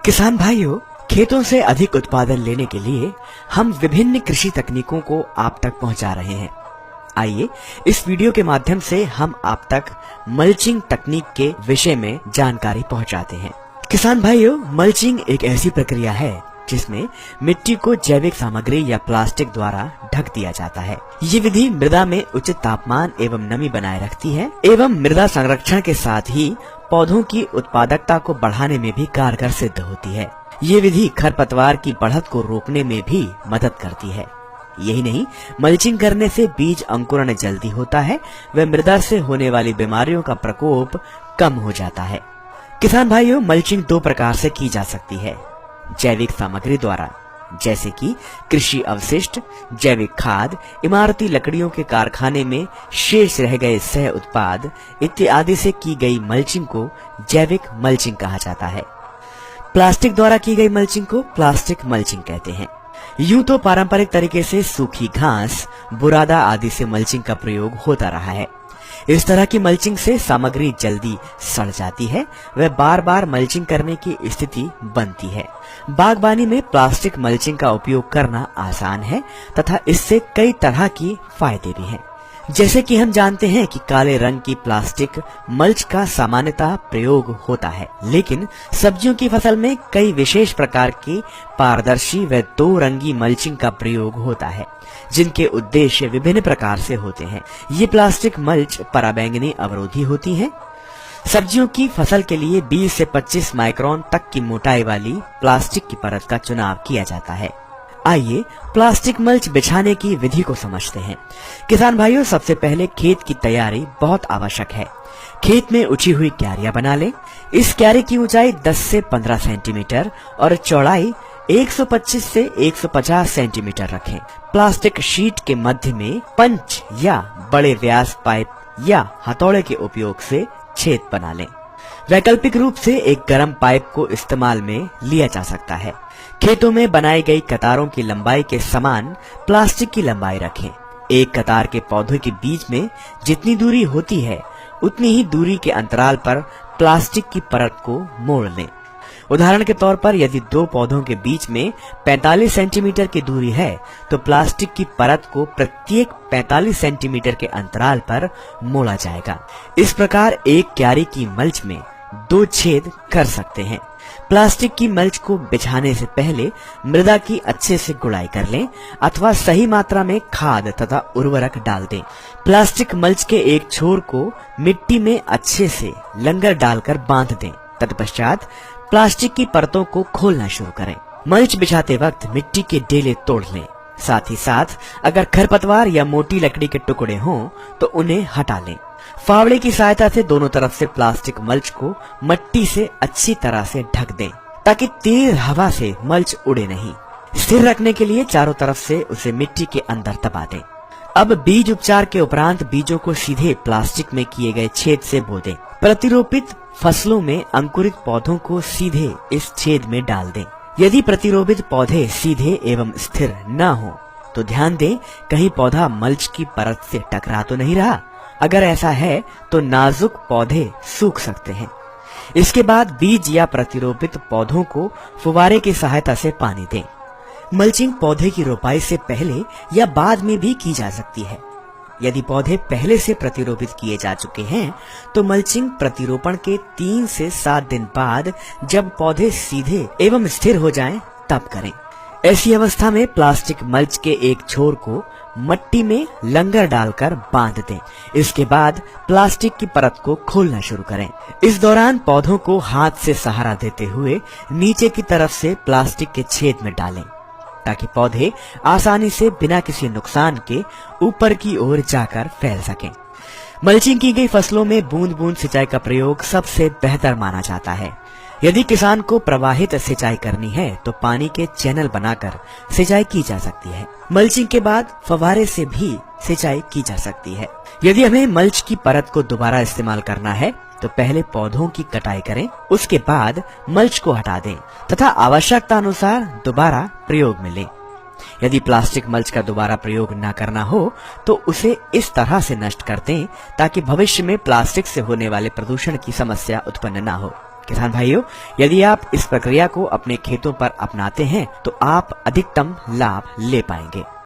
किसान भाइयों, खेतों से अधिक उत्पादन लेने के लिए हम विभिन्न कृषि तकनीकों को आप तक पहुंचा रहे हैं। आइए इस वीडियो के माध्यम से हम आप तक मल्चिंग तकनीक के विषय में जानकारी पहुंचाते हैं। किसान भाइयों, मल्चिंग एक ऐसी प्रक्रिया है जिसमें मिट्टी को जैविक सामग्री या प्लास्टिक द्वारा ढक दिया जाता है। ये विधि मृदा में उचित तापमान एवं नमी बनाए रखती है एवं मृदा संरक्षण के साथ ही पौधों की उत्पादकता को बढ़ाने में भी कारगर सिद्ध होती है। ये विधि खरपतवार की बढ़त को रोकने में भी मदद करती है। यही नहीं, मल्चिंग करने से बीज अंकुरण जल्दी होता है व मृदा से होने वाली बीमारियों का प्रकोप कम हो जाता है। किसान भाइयों, मल्चिंग दो प्रकार से की जा सकती है। जैविक सामग्री द्वारा, जैसे कि कृषि अवशिष्ट, जैविक खाद, इमारती लकड़ियों के कारखाने में शेष रह गए सह उत्पाद इत्यादि से की गई मल्चिंग को जैविक मल्चिंग कहा जाता है। प्लास्टिक द्वारा की गई मल्चिंग को प्लास्टिक मल्चिंग कहते हैं। यूं तो पारंपरिक तरीके से सूखी घास, बुरादा आदि से मल्चिंग का प्रयोग होता रहा है। इस तरह की मल्चिंग से सामग्री जल्दी सड़ जाती है व बार बार मल्चिंग करने की स्थिति बनती है। बागवानी में प्लास्टिक मल्चिंग का उपयोग करना आसान है तथा इससे कई तरह की फायदे भी हैं। जैसे कि हम जानते हैं कि काले रंग की प्लास्टिक मल्च का सामान्यतः प्रयोग होता है, लेकिन सब्जियों की फसल में कई विशेष प्रकार की पारदर्शी व दो रंगी मल्चिंग का प्रयोग होता है, जिनके उद्देश्य विभिन्न प्रकार से होते हैं। ये प्लास्टिक मल्च पराबैंगनी अवरोधी होती हैं। सब्जियों की फसल के लिए 20 से 25 माइक्रोन तक की मोटाई वाली प्लास्टिक की परत का चुनाव किया जाता है। आइए प्लास्टिक मल्च बिछाने की विधि को समझते हैं। किसान भाइयों, सबसे पहले खेत की तैयारी बहुत आवश्यक है। खेत में उठी हुई क्यारियां बना लें। इस क्यारी की ऊंचाई 10 से 15 सेंटीमीटर और चौड़ाई 125 से 150 सेंटीमीटर रखें। प्लास्टिक शीट के मध्य में पंच या बड़े व्यास पाइप या हथौड़े के उपयोग से छेद बना लें। वैकल्पिक रूप से एक गर्म पाइप को इस्तेमाल में लिया जा सकता है। खेतों में बनाई गई कतारों की लंबाई के समान प्लास्टिक की लंबाई रखें। एक कतार के पौधे के बीच में जितनी दूरी होती है उतनी ही दूरी के अंतराल पर प्लास्टिक की परत को मोड़ लें। उदाहरण के तौर पर यदि दो पौधों के बीच में 45 सेंटीमीटर की दूरी है तो प्लास्टिक की परत को प्रत्येक 45 सेंटीमीटर के अंतराल पर मोड़ा जाएगा। इस प्रकार एक क्यारी की मल्च में 2 छेद कर सकते हैं। प्लास्टिक की मल्च को बिछाने से पहले मृदा की अच्छे से गुड़ाई कर लें अथवा सही मात्रा में खाद तथा उर्वरक डाल दें। प्लास्टिक मल्च के एक छोर को मिट्टी में अच्छे से लंगर डालकर बांध दें। तत्पश्चात प्लास्टिक की परतों को खोलना शुरू करें। मल्च बिछाते वक्त मिट्टी के डेले तोड़ लें। साथ ही साथ अगर खरपतवार या मोटी लकड़ी के टुकड़े हों तो उन्हें हटा लें। फावड़े की सहायता से दोनों तरफ से प्लास्टिक मल्च को मट्टी से अच्छी तरह से ढक दें ताकि तेज हवा से मल्च उड़े नहीं। स्थिर रखने के लिए चारों तरफ से उसे मिट्टी के अंदर दबा दें। अब बीज उपचार के उपरांत बीजों को सीधे प्लास्टिक में किए गए छेद से बो दें। प्रतिरोपित फसलों में अंकुरित पौधों को सीधे इस छेद में डाल दें। यदि प्रतिरोपित पौधे सीधे एवं स्थिर न हो तो ध्यान दें कहीं पौधा मल्च की परत से टकरा तो नहीं रहा। अगर ऐसा है तो नाजुक पौधे सूख सकते हैं। इसके बाद बीज या प्रतिरोपित पौधों को फुवारे की सहायता से पानी दें। मल्चिंग पौधे की रोपाई से पहले या बाद में भी की जा सकती है। यदि पौधे पहले से प्रतिरोपित किए जा चुके हैं तो मल्चिंग प्रतिरोपण के 3 से 7 दिन बाद जब पौधे सीधे एवं स्थिर हो जाएं तब करें। ऐसी अवस्था में प्लास्टिक मल्च के एक छोर को मट्टी में लंगर डालकर बांध दें। इसके बाद प्लास्टिक की परत को खोलना शुरू करें। इस दौरान पौधों को हाथ से सहारा देते हुए नीचे की तरफ से प्लास्टिक के छेद में डालें ताकि पौधे आसानी से बिना किसी नुकसान के ऊपर की ओर जाकर फैल सकें। मल्चिंग की गई फसलों में बूंद बूंद सिंचाई का प्रयोग सबसे बेहतर माना जाता है। यदि किसान को प्रवाहित सिंचाई करनी है तो पानी के चैनल बनाकर सिंचाई की जा सकती है। मल्चिंग के बाद फव्वारे से भी सिंचाई की जा सकती है। यदि हमें मल्च की परत को दोबारा इस्तेमाल करना है तो पहले पौधों की कटाई करें, उसके बाद मल्च को हटा दें तथा आवश्यकता अनुसार दोबारा प्रयोग में लें। यदि प्लास्टिक मल्च का दोबारा प्रयोग न करना हो तो उसे इस तरह से नष्ट कर दें ताकि भविष्य में प्लास्टिक से होने वाले प्रदूषण की समस्या उत्पन्न न हो। किसान भाइयों, यदि आप इस प्रक्रिया को अपने खेतों पर अपनाते हैं तो आप अधिकतम लाभ ले पाएंगे।